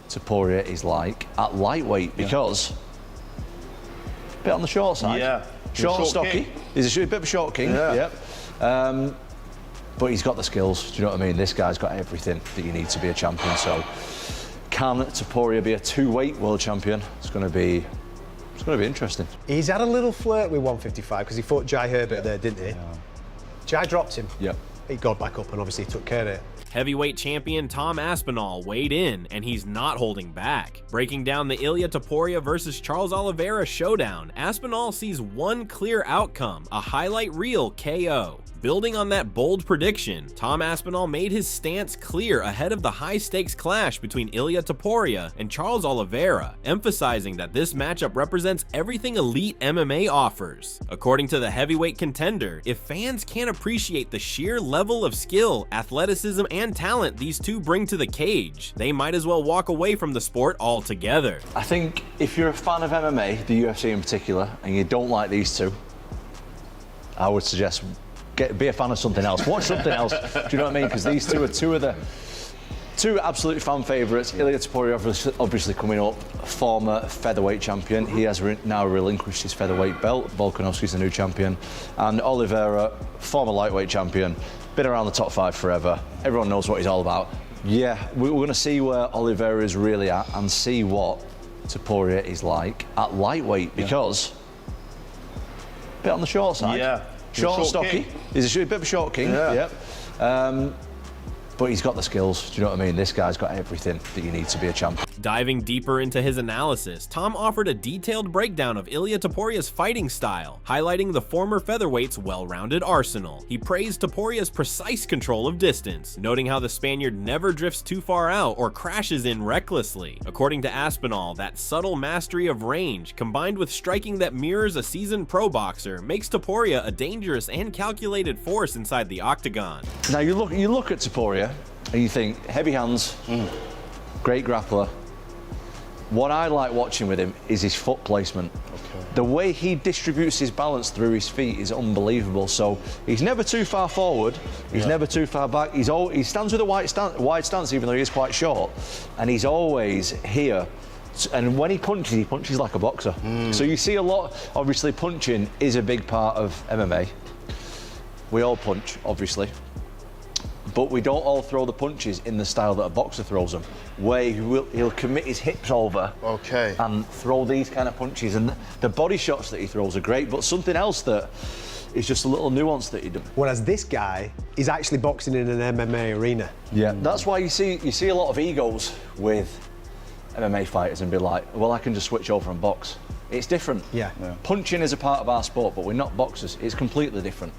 Topuria is like at lightweight, because a bit on the short side. Yeah. Short and stocky. King. He's a bit of a short king. Yeah. Yep. But he's got the skills. Do you know what I mean? This guy's got everything that you need to be a champion. So can Topuria be a 2-weight world champion? It's going to be interesting. He's had a little flirt with 155 because he fought Jai Herbert there, didn't he? Yeah. Jai dropped him. Yep. He got back up and obviously took care of it. Heavyweight champion Tom Aspinall weighed in, and he's not holding back. Breaking down the Ilia Topuria versus Charles Oliveira showdown, Aspinall sees one clear outcome, a highlight reel KO. Building on that bold prediction, Tom Aspinall made his stance clear ahead of the high-stakes clash between Ilia Topuria and Charles Oliveira, emphasizing that this matchup represents everything elite MMA offers. According to the heavyweight contender, if fans can't appreciate the sheer level of skill, athleticism, and talent these two bring to the cage, they might as well walk away from the sport altogether. I think if you're a fan of MMA, the UFC in particular, and you don't like these two, I would suggest be a fan of something else. Watch something else. Do you know what I mean? Because these two are two absolute fan favourites. Ilia Topuria obviously coming up, former featherweight champion. He has now relinquished his featherweight belt. Volkanovski's the new champion. And Oliveira, former lightweight champion, been around the top 5 forever. Everyone knows what he's all about. Yeah, we're going to see where Oliveira is really at and see what Topuria is like at lightweight, because a bit on the short side. Yeah. Short and stocky. King. He's a bit of a short king. Yeah. Yep. But he's got the skills. Do you know what I mean? This guy's got everything that you need to be a champion. Diving deeper into his analysis, Tom offered a detailed breakdown of Ilia Topuria's fighting style, highlighting the former featherweight's well-rounded arsenal. He praised Topuria's precise control of distance, noting how the Spaniard never drifts too far out or crashes in recklessly. According to Aspinall, that subtle mastery of range, combined with striking that mirrors a seasoned pro boxer, makes Topuria a dangerous and calculated force inside the octagon. Now you look at Topuria and you think, heavy hands, great grappler. What I like watching with him is his foot placement. Okay. The way he distributes his balance through his feet is unbelievable. So he's never too far forward, he's never too far back. He stands with a wide stance, even though he is quite short, and he's always here. And when he punches like a boxer. So you see a lot. Obviously, punching is a big part of MMA. We all punch, obviously. But we don't all throw the punches in the style that a boxer throws them, where he'll commit his hips over and throw these kind of punches. And the body shots that he throws are great, but something else that is just a little nuance that he does. Whereas this guy is actually boxing in an MMA arena. Yeah, that's why you see a lot of egos with MMA fighters and be like, well, I can just switch over and box. It's different. Yeah. Punching is a part of our sport, but we're not boxers. It's completely different.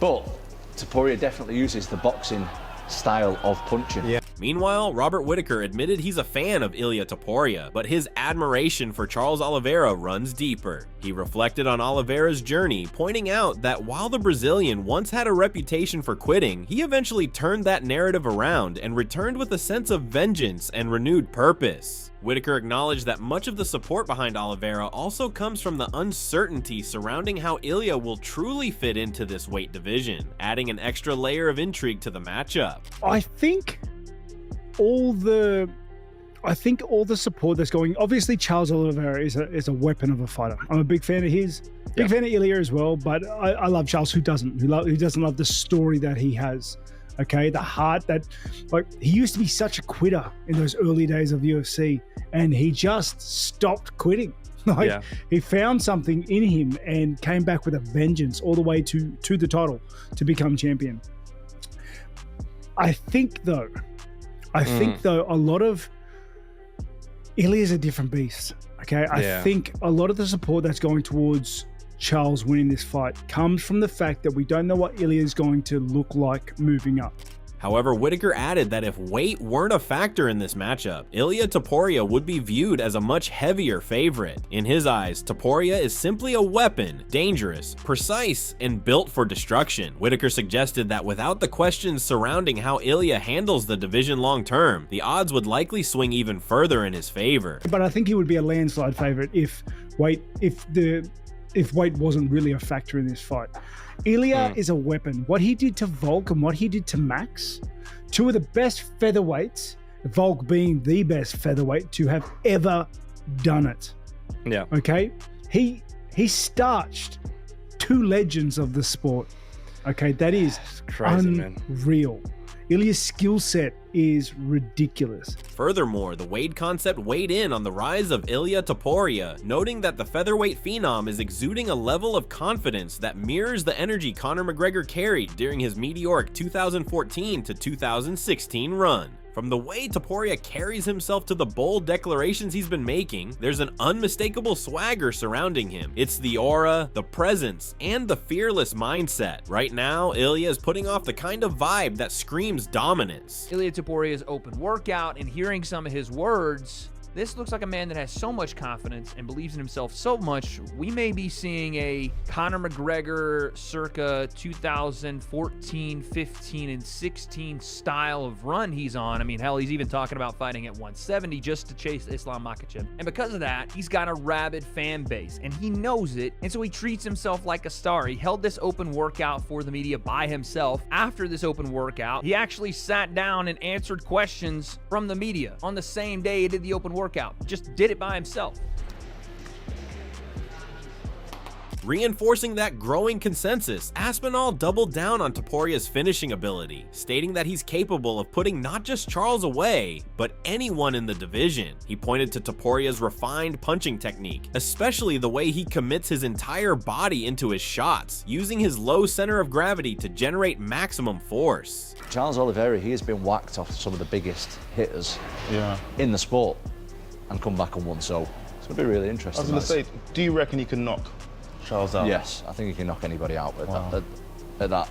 But Topuria definitely uses the boxing style of punching. Yeah. Meanwhile, Robert Whittaker admitted he's a fan of Ilia Topuria, but his admiration for Charles Oliveira runs deeper. He reflected on Oliveira's journey, pointing out that while the Brazilian once had a reputation for quitting, he eventually turned that narrative around and returned with a sense of vengeance and renewed purpose. Whittaker acknowledged that much of the support behind Oliveira also comes from the uncertainty surrounding how Ilia will truly fit into this weight division, adding an extra layer of intrigue to the matchup. I think all the support that's going, obviously Charles Oliveira is a weapon of a fighter. I'm a big fan of his, big fan of Ilia as well, but I love Charles. Who doesn't love the story that he has? Okay, the heart that, like, he used to be such a quitter in those early days of the UFC, and he just stopped quitting. He found something in him and came back with a vengeance all the way to the title to become champion. I think though, a lot of Ilia's a different beast. Okay, I think a lot of the support that's going towards Charles winning this fight comes from the fact that we don't know what Ilia is going to look like moving up. However, Whittaker added that if weight weren't a factor in this matchup, Ilia Topuria would be viewed as a much heavier favorite. In his eyes, Topuria is simply a weapon, dangerous, precise, and built for destruction. Whittaker suggested that without the questions surrounding how Ilia handles the division long term, the odds would likely swing even further in his favor. But I think he would be a landslide favorite if weight wasn't really a factor in this fight. Ilia is a weapon. What he did to Volk and what he did to Max, two of the best featherweights Volk being the best featherweight to have ever done it. Yeah. Okay? He starched 2 legends of the sport. Okay, that is crazy, unreal. Man. Ilia's skill set is ridiculous. Furthermore, the Wade Concept weighed in on the rise of Ilia Topuria, noting that the featherweight phenom is exuding a level of confidence that mirrors the energy Conor McGregor carried during his meteoric 2014 to 2016 run. From the way Topuria carries himself to the bold declarations he's been making, there's an unmistakable swagger surrounding him. It's the aura, the presence, and the fearless mindset. Right now, Ilia is putting off the kind of vibe that screams dominance. Ilia Topuria's open workout, and hearing some of his words, this looks like a man that has so much confidence and believes in himself so much, we may be seeing a Conor McGregor circa 2014, 15, and 16 style of run he's on. I mean, hell, he's even talking about fighting at 170 just to chase Islam Makhachev. And because of that, he's got a rabid fan base, and he knows it, and so he treats himself like a star. He held this open workout for the media by himself. After this open workout, he actually sat down and answered questions from the media on the same day he did the open workout. Just did it by himself. Reinforcing that growing consensus, Aspinall doubled down on Topuria's finishing ability, stating that he's capable of putting not just Charles away, but anyone in the division. He pointed to Topuria's refined punching technique, especially the way he commits his entire body into his shots, using his low center of gravity to generate maximum force. Charles Oliveira, he has been whacked off some of the biggest hitters in the sport and come back and won, so it's going to be really interesting. I was going to say, do you reckon he can knock Charles out? Yes, I think he can knock anybody out with that.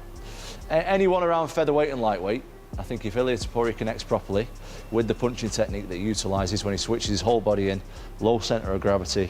Anyone around featherweight and lightweight, I think if Ilia Topuria connects properly with the punching technique that he utilises when he switches his whole body in, low centre of gravity,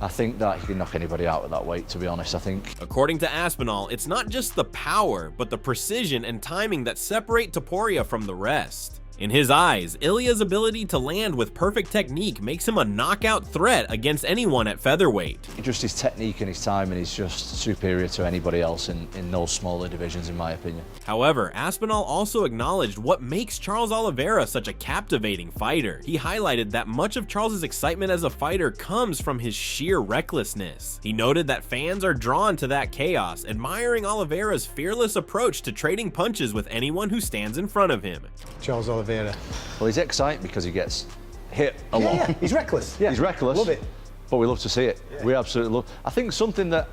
I think that he can knock anybody out at that weight, to be honest, I think. According to Aspinall, it's not just the power, but the precision and timing that separate Topuria from the rest. In his eyes, Ilia's ability to land with perfect technique makes him a knockout threat against anyone at featherweight. Just his technique and his timing is just superior to anybody else in those smaller divisions, in my opinion. However, Aspinall also acknowledged what makes Charles Oliveira such a captivating fighter. He highlighted that much of Charles's excitement as a fighter comes from his sheer recklessness. He noted that fans are drawn to that chaos, admiring Oliveira's fearless approach to trading punches with anyone who stands in front of him. Charles Oliveira. Well, he's exciting because he gets hit a lot. Yeah, he's reckless. Yeah, he's reckless. Love it. But we love to see it. Yeah. We absolutely love. I think something that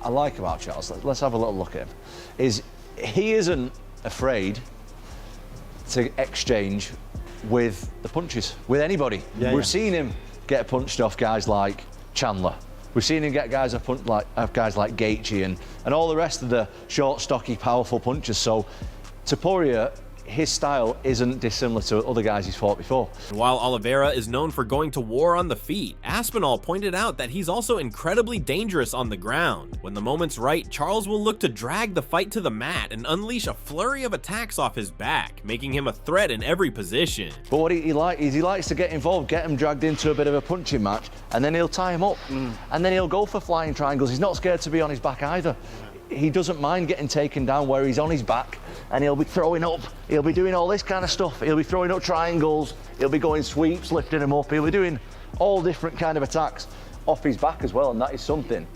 I like about Charles, let's have a little look at him, is he isn't afraid to exchange with the punches, with anybody. We've seen him get punched off guys like Chandler. We've seen him get guys off guys like Gaethje and all the rest of the short, stocky, powerful punchers. So Topuria, his style isn't dissimilar to other guys he's fought before. While Oliveira is known for going to war on the feet, Aspinall pointed out that he's also incredibly dangerous on the ground. When the moment's right, Charles will look to drag the fight to the mat and unleash a flurry of attacks off his back, making him a threat in every position. But what he likes to get involved, get him dragged into a bit of a punching match, and then he'll tie him up, and then he'll go for flying triangles. He's not scared to be on his back either. He doesn't mind getting taken down where he's on his back, and he'll be throwing up, he'll be doing all this kind of stuff, he'll be throwing up triangles, he'll be going sweeps, lifting him up, he'll be doing all different kind of attacks off his back as well, and that is something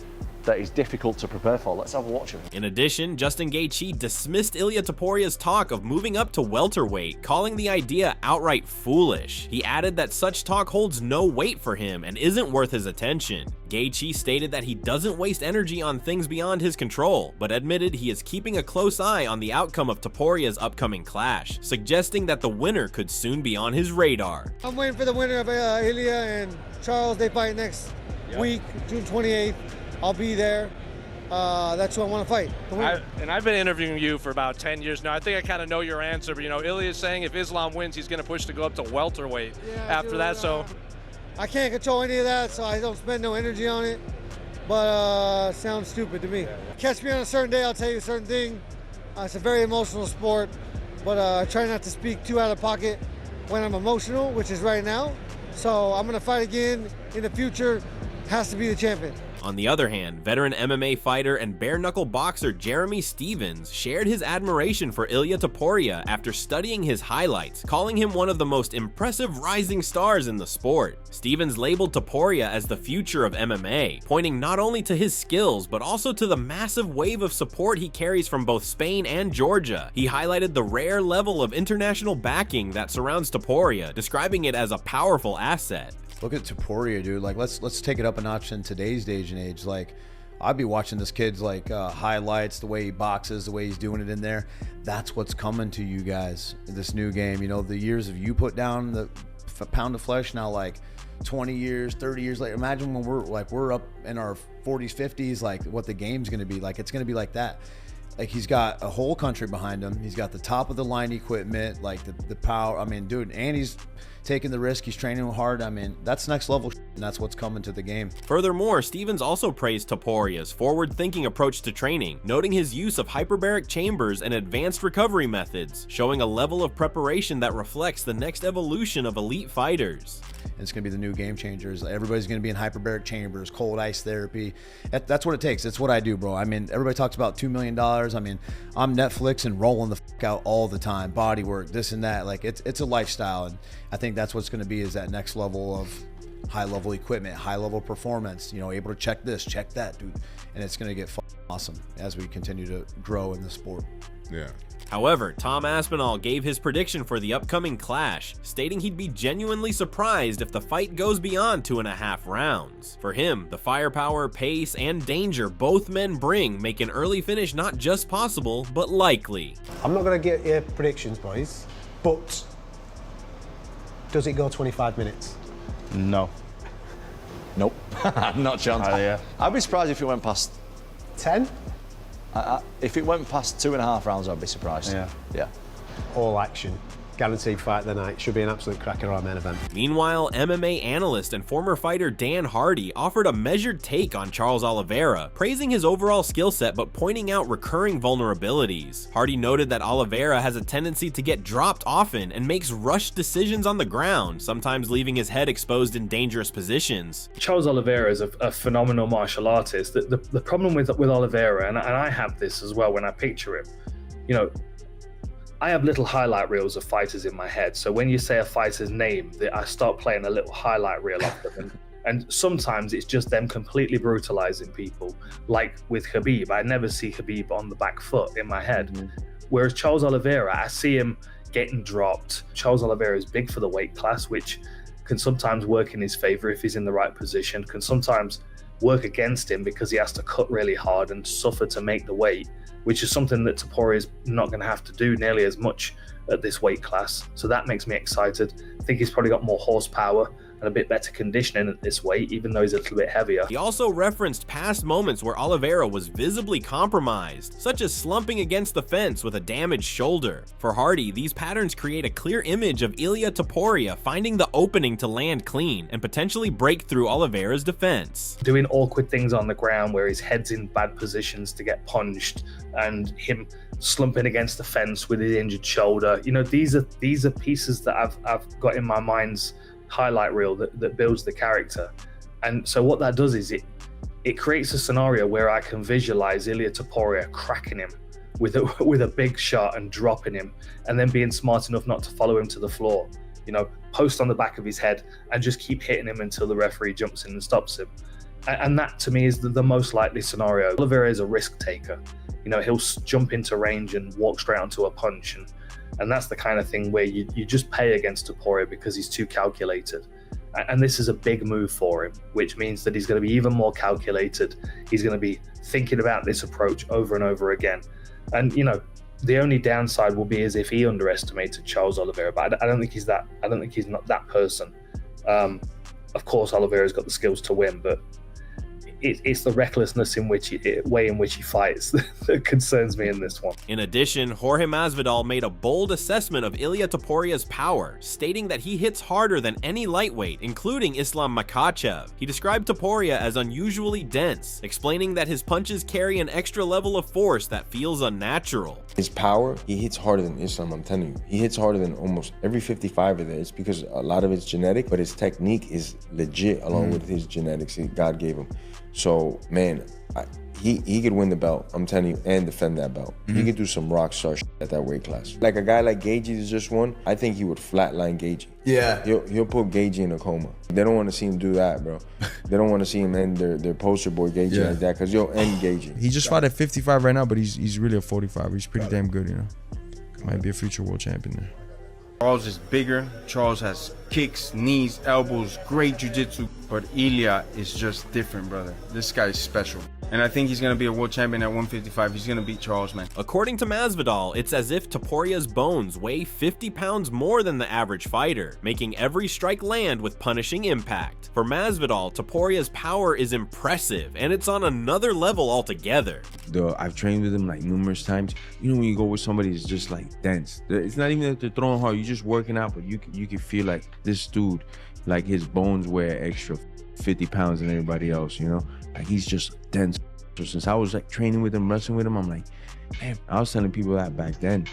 that is difficult to prepare for. Let's have a watch of it. In addition, Justin Gaethje dismissed Ilia Topuria's talk of moving up to welterweight, calling the idea outright foolish. He added that such talk holds no weight for him and isn't worth his attention. Gaethje stated that he doesn't waste energy on things beyond his control, but admitted he is keeping a close eye on the outcome of Topuria's upcoming clash, suggesting that the winner could soon be on his radar. I'm waiting for the winner of Ilia and Charles. They fight next week, June 28th. I'll be there. That's who I want to fight. And I've been interviewing you for about 10 years now. I think I kind of know your answer, but you know, Ilia's saying if Islam wins, he's going to push to go up to welterweight after that. So I can't control any of that, so I don't spend no energy on it. But sounds stupid to me. Catch me on a certain day, I'll tell you a certain thing. It's a very emotional sport, but I try not to speak too out of pocket when I'm emotional, which is right now. So I'm going to fight again in the future. Has to be the champion. On the other hand, veteran MMA fighter and bare-knuckle boxer Jeremy Stephens shared his admiration for Ilia Topuria after studying his highlights, calling him one of the most impressive rising stars in the sport. Stephens labeled Topuria as the future of MMA, pointing not only to his skills but also to the massive wave of support he carries from both Spain and Georgia. He highlighted the rare level of international backing that surrounds Topuria, describing it as a powerful asset. Look at Topuria, dude. Like, let's take it up a notch in today's day and age. Like, I'd be watching this kid's like highlights, the way he boxes, the way he's doing it in there. That's what's coming to you guys in this new game. You know, the years of you put down the pound of flesh, now like 20 years, 30 years later. Imagine when we're up in our 40s, 50s, like what the game's going to be like. It's going to be like that. Like, he's got a whole country behind him. He's got the top of the line equipment, like the power. I mean, dude, and he's taking the risk. He's training hard. I mean, that's next level, and that's what's coming to the game. Furthermore, Stephens also praised Topuria's forward-thinking approach to training, noting his use of hyperbaric chambers and advanced recovery methods, showing a level of preparation that reflects the next evolution of elite fighters. And it's going to be the new game changers. Everybody's going to be in hyperbaric chambers, cold ice therapy. That's what it takes. It's what I do, bro. I mean, everybody talks about $2 million. I mean, I'm Netflix and rolling the fuck out all the time. Body work, this and that. Like, it's a lifestyle. And I think that's what's going to be, is that next level of high-level equipment, high-level performance, you know, able to check this, check that, dude. And it's going to get awesome as we continue to grow in the sport. Yeah. However, Tom Aspinall gave his prediction for the upcoming clash, stating he'd be genuinely surprised if the fight goes beyond 2.5 rounds. For him, the firepower, pace, and danger both men bring make an early finish not just possible, but likely. I'm not going to get your predictions, boys, but does it go 25 minutes? No. Nope. Not a chance. Yeah. I'd be surprised if it went past 10? If it went past 2.5 rounds, I'd be surprised. Yeah. All action. Guaranteed fight of the night. Should be an absolute cracker or a main event. Meanwhile, MMA analyst and former fighter Dan Hardy offered a measured take on Charles Oliveira, praising his overall skill set but pointing out recurring vulnerabilities. Hardy noted that Oliveira has a tendency to get dropped often and makes rushed decisions on the ground, sometimes leaving his head exposed in dangerous positions. Charles Oliveira is a phenomenal martial artist. The problem with Oliveira, and I have this as well when I picture him, you know, I have little highlight reels of fighters in my head. So when you say a fighter's name, I start playing a little highlight reel of them. And sometimes it's just them completely brutalizing people. Like with Khabib, I never see Khabib on the back foot in my head. Whereas Charles Oliveira, I see him getting dropped. Charles Oliveira is big for the weight class, which can sometimes work in his favor if he's in the right position, can sometimes work against him because he has to cut really hard and suffer to make the weight, which is something that Topuria is not going to have to do nearly as much at this weight class. So that makes me excited. I think he's probably got more horsepower and a bit better conditioning at this weight, even though he's a little bit heavier. He also referenced past moments where Oliveira was visibly compromised, such as slumping against the fence with a damaged shoulder. For Hardy, these patterns create a clear image of Ilia Topuria finding the opening to land clean and potentially break through Oliveira's defense. Doing awkward things on the ground where his head's in bad positions to get punched, and him slumping against the fence with his injured shoulder. You know, these are pieces that I've got in my mind's highlight reel that builds the character. And so what that does is it creates a scenario where I can visualize Ilia Topuria cracking him with a big shot and dropping him, and then being smart enough not to follow him to the floor. You know, post on the back of his head and just keep hitting him until the referee jumps in and stops him. And that to me is the most likely scenario. Oliveira is a risk taker. You know, he'll jump into range and walk straight onto a punch, and that's the kind of thing where you just pay against Topuria because he's too calculated. And this is a big move for him, which means that he's going to be even more calculated. He's going to be thinking about this approach over and over again. And, you know, the only downside will be as if he underestimated Charles Oliveira, but I don't think he's that. I don't think he's not that person. Of course, Oliveira's got the skills to win, but it's the recklessness way in which he fights that concerns me in this one. In addition, Jorge Masvidal made a bold assessment of Ilia Topuria's power, stating that he hits harder than any lightweight, including Islam Makhachev. He described Topuria as unusually dense, explaining that his punches carry an extra level of force that feels unnatural. His power, he hits harder than Islam, I'm telling you. He hits harder than almost every 55er there. It's because a lot of it's genetic, but his technique is legit along with his genetics God gave him. So, man, he could win the belt, I'm telling you, and defend that belt. He could do some rock star shit at that weight class. Like a guy like Gaethje that just won, I think he would flatline Gaethje. Yeah. He'll put Gaethje in a coma. They don't want to see him do that, bro. They don't want to see him end their poster boy Gaethje like that, because you'll end Gaethje. He just fought at 55 right now, but he's really at 45. He's pretty damn good, you know. Might be a future world champion there. Charles is bigger. Charles has kicks, knees, elbows, great jiu-jitsu. But Ilia is just different, brother. This guy is special. And I think he's going to be a world champion at 155. He's going to beat Charles, man. According to Masvidal, it's as if Topuria's bones weigh 50 pounds more than the average fighter, making every strike land with punishing impact. For Masvidal, Topuria's power is impressive, and it's on another level altogether. I've trained with him like numerous times. You know when you go with somebody that's just like dense. It's not even that they're throwing hard, you're just working out, but you can feel like this dude, like his bones weigh extra 50 pounds than everybody else, you know? Like he's just dense. So since I was like training with him, wrestling with him, I'm like, man, I was telling people that back then.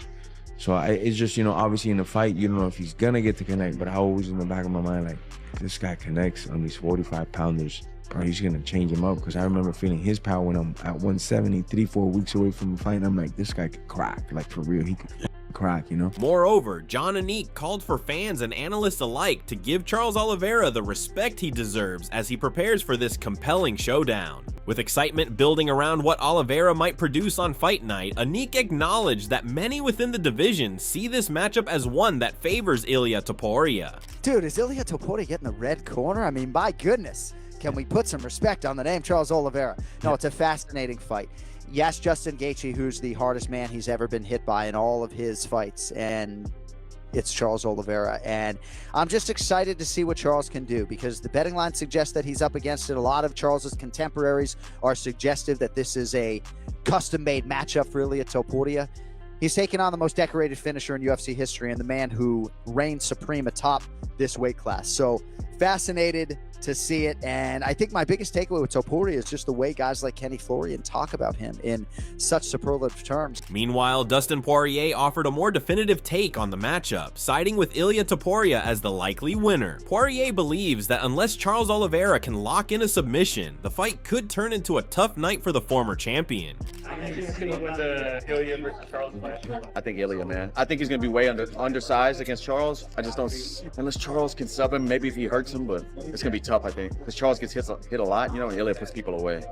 So it's just, you know, obviously in the fight, you don't know if he's gonna get to connect, but I always in the back of my mind, like, this guy connects on these 45 pounders, bro, he's gonna change him up. Because I remember feeling his power when I'm at 170, 3-4 weeks away from the fight. I'm like, this guy could crack, like for real, he could crack, you know? Moreover, John Anik called for fans and analysts alike to give Charles Oliveira the respect he deserves as he prepares for this compelling showdown. With excitement building around what Oliveira might produce on fight night, Anik acknowledged that many within the division see this matchup as one that favors Ilia Topuria. Dude, is Ilia Topuria getting the red corner? I mean, my goodness. Can we put some respect on the name Charles Oliveira? No, it's a fascinating fight. Yes, Justin Gaethje, who's the hardest man he's ever been hit by in all of his fights, and it's Charles Oliveira. And I'm just excited to see what Charles can do, because the betting line suggests that he's up against it. A lot of Charles's contemporaries are suggestive that this is a custom-made matchup for Ilia Topuria. He's taken on the most decorated finisher in UFC history and the man who reigns supreme atop this weight class. So fascinated to see it, and I think my biggest takeaway with Topuria is just the way guys like Kenny Florian talk about him in such superlative terms. Meanwhile, Dustin Poirier offered a more definitive take on the matchup, siding with Ilia Topuria as the likely winner. Poirier believes that unless Charles Oliveira can lock in a submission, the fight could turn into a tough night for the former champion. I think Ilia, man. I think he's going to be way undersized against Charles. I just don't, unless Charles can sub him, maybe if he hurts him, but it's going to be tough, I think, because Charles gets hit a lot, you know, and Ilia puts people away.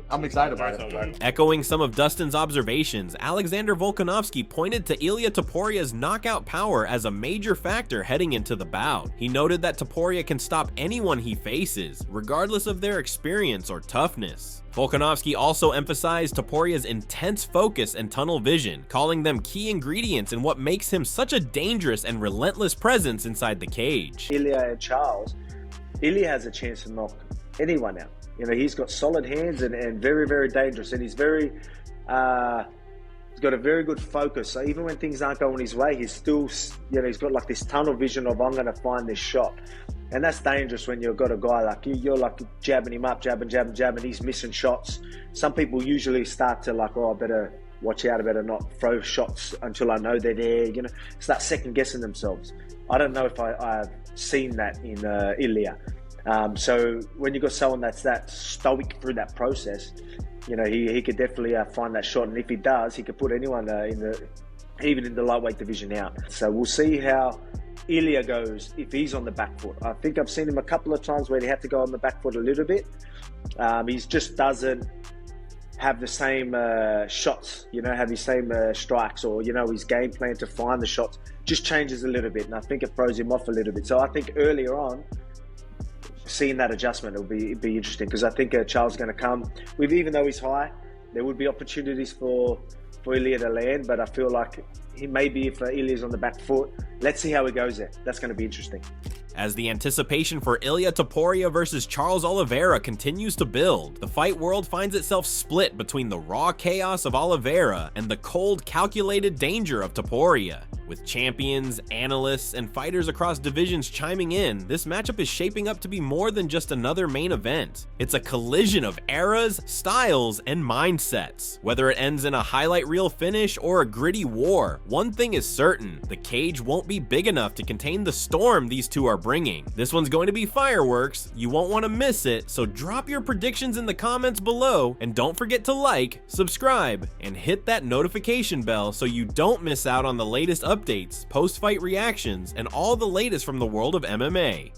I'm excited about it. Echoing some of Dustin's observations, Alexander Volkanovski pointed to Ilia Topuria's knockout power as a major factor heading into the bout. He noted that Topuria can stop anyone he faces, regardless of their experience or toughness. Volkanovski also emphasized Topuria's intense focus and tunnel vision, calling them key ingredients in what makes him such a dangerous and relentless presence inside the cage. Ilia and Charles, Ilia has a chance to knock anyone out. You know, he's got solid hands and very, very dangerous, and he's very, he's got a very good focus. So even when things aren't going his way, he's still, you know, he's got like this tunnel vision of, I'm going to find this shot. And that's dangerous when you've got a guy like you're like jabbing him up, jabbing, he's missing shots. Some people usually start to like, oh, I better watch out, I better not throw shots until I know they're there, you know, start second guessing themselves. I don't know if I've seen that in Ilia. So when you've got someone that's that stoic through that process, you know, he could definitely find that shot. And if he does, he could put anyone even in the lightweight division out. So we'll see how Ilia goes if he's on the back foot. I think I've seen him a couple of times where he had to go on the back foot a little bit. He just doesn't have the same shots, you know, have his same strikes, or, you know, his game plan to find the shots just changes a little bit, and I think it throws him off a little bit. So I think earlier on, seeing that adjustment will be interesting, because I think Charles is going to come with, even though he's high, there would be opportunities for Ilia to land, but I feel like he maybe, if Ilia's on the back foot, let's see how he goes there. That's going to be interesting. As the anticipation for Ilia Topuria versus Charles Oliveira continues to build, the fight world finds itself split between the raw chaos of Oliveira and the cold, calculated danger of Topuria. With champions, analysts, and fighters across divisions chiming in, this matchup is shaping up to be more than just another main event. It's a collision of eras, styles, and mindsets. Whether it ends in a highlight reel finish or a gritty war, one thing is certain: the cage won't be big enough to contain the storm these two are bringing. This one's going to be fireworks, you won't want to miss it, so drop your predictions in the comments below, and don't forget to like, subscribe, and hit that notification bell so you don't miss out on the latest updates, post-fight reactions, and all the latest from the world of MMA.